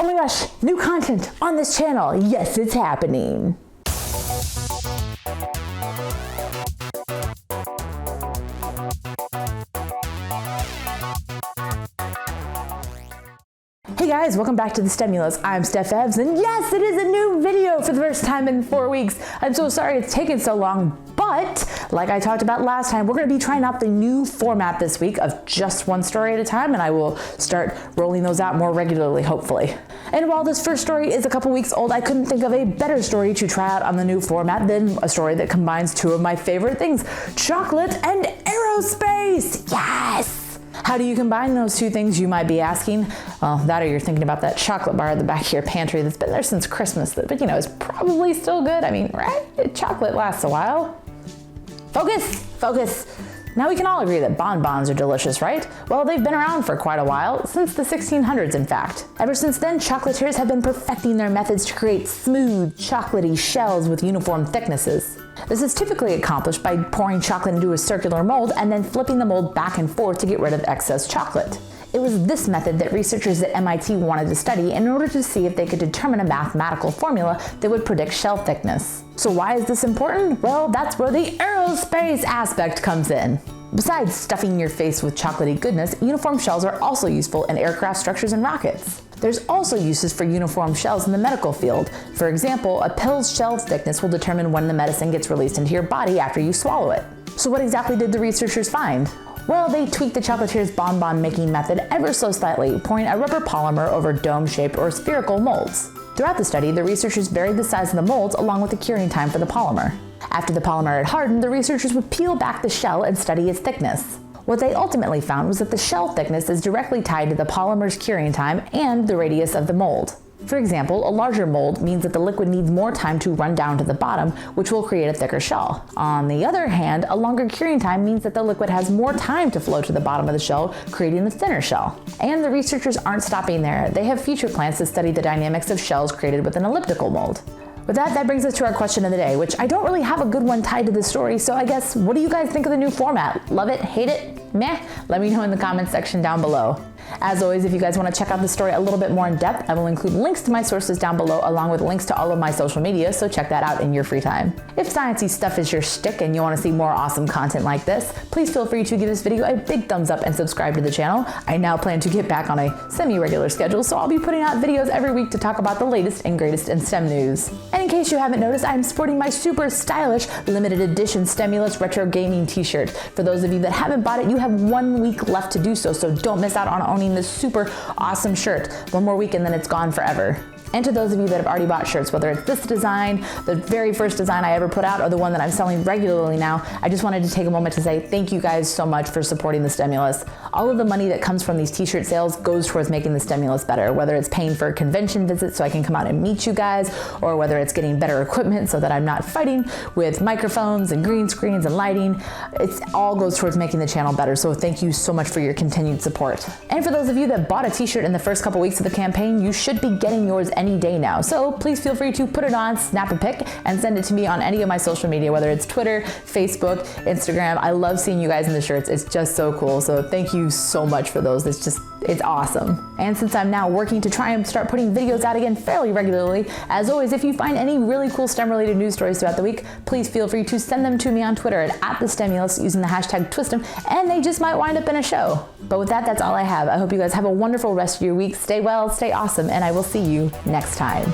Oh my gosh, new content on this channel. Yes, it's happening. Hey guys, welcome back to the STEMulus. I'm Steph, and yes, it is a new video for the first time in 4 weeks. I'm so sorry it's taken so long, but like I talked about last time, we're going to be trying out the new format this week of just one story at a time, and I will start rolling those out more regularly, hopefully. And while this first story is a couple weeks old, I couldn't think of a better story to try out on the new format than a story that combines two of my favorite things, chocolate and aerospace. Yes! How do you combine those two things, you might be asking? Well, that or you're thinking about that chocolate bar at the back of your pantry that's been there since Christmas, but you know, is probably still good. I mean, right? Chocolate lasts a while. Focus, focus. Now we can all agree that bonbons are delicious, right? Well, they've been around for quite a while, since the 1600s in fact. Ever since then, chocolatiers have been perfecting their methods to create smooth, chocolatey shells with uniform thicknesses. This is typically accomplished by pouring chocolate into a circular mold and then flipping the mold back and forth to get rid of excess chocolate. It was this method that researchers at MIT wanted to study in order to see if they could determine a mathematical formula that would predict shell thickness. So why is this important? Well, that's where the aerospace aspect comes in. Besides stuffing your face with chocolatey goodness, uniform shells are also useful in aircraft structures and rockets. There's also uses for uniform shells in the medical field. For example, a pill's shell thickness will determine when the medicine gets released into your body after you swallow it. So what exactly did the researchers find? Well, they tweaked the chocolatier's bonbon making method ever so slightly, pouring a rubber polymer over dome-shaped or spherical molds. Throughout the study, the researchers varied the size of the molds along with the curing time for the polymer. After the polymer had hardened, the researchers would peel back the shell and study its thickness. What they ultimately found was that the shell thickness is directly tied to the polymer's curing time and the radius of the mold. For example, a larger mold means that the liquid needs more time to run down to the bottom, which will create a thicker shell. On the other hand, a longer curing time means that the liquid has more time to flow to the bottom of the shell, creating a thinner shell. And the researchers aren't stopping there. They have future plans to study the dynamics of shells created with an elliptical mold. With that brings us to our question of the day, which I don't really have a good one tied to this story, so I guess, what do you guys think of the new format? Love it? Hate it? Meh? Let me know in the comments section down below. As always, if you guys want to check out the story a little bit more in depth, I will include links to my sources down below along with links to all of my social media, so check that out in your free time. If sciencey stuff is your shtick and you want to see more awesome content like this, please feel free to give this video a big thumbs up and subscribe to the channel. I now plan to get back on a semi-regular schedule, so I'll be putting out videos every week to talk about the latest and greatest in STEM news. And in case you haven't noticed, I'm sporting my super stylish limited edition STEMulus retro gaming t-shirt. For those of you that haven't bought it, you have 1 week left to do so, so don't miss out on owning this super awesome shirt. One more week and then it's gone forever. And to those of you that have already bought shirts, whether it's this design, the very first design I ever put out, or the one that I'm selling regularly now, I just wanted to take a moment to say thank you guys so much for supporting the STEMulus. All of the money that comes from these t-shirt sales goes towards making the STEMulus better, whether it's paying for convention visits so I can come out and meet you guys, or whether it's getting better equipment so that I'm not fighting with microphones and green screens and lighting. It all goes towards making the channel better, so thank you so much for your continued support. And for those of you that bought a t-shirt in the first couple weeks of the campaign, you should be getting yours any day now. So please feel free to put it on, snap a pic, and send it to me on any of my social media, whether it's Twitter, Facebook, Instagram. I love seeing you guys in the shirts. It's just so cool. So thank you so much for those. It's awesome. And since I'm now working to try and start putting videos out again fairly regularly, as always, if you find any really cool STEM related news stories throughout the week, please feel free to send them to me on Twitter at the STEMulus using the hashtag #TwistEm, and they just might wind up in a show. But with that, that's all I have. I hope you guys have a wonderful rest of your week. Stay well, stay awesome, and I will see you next time.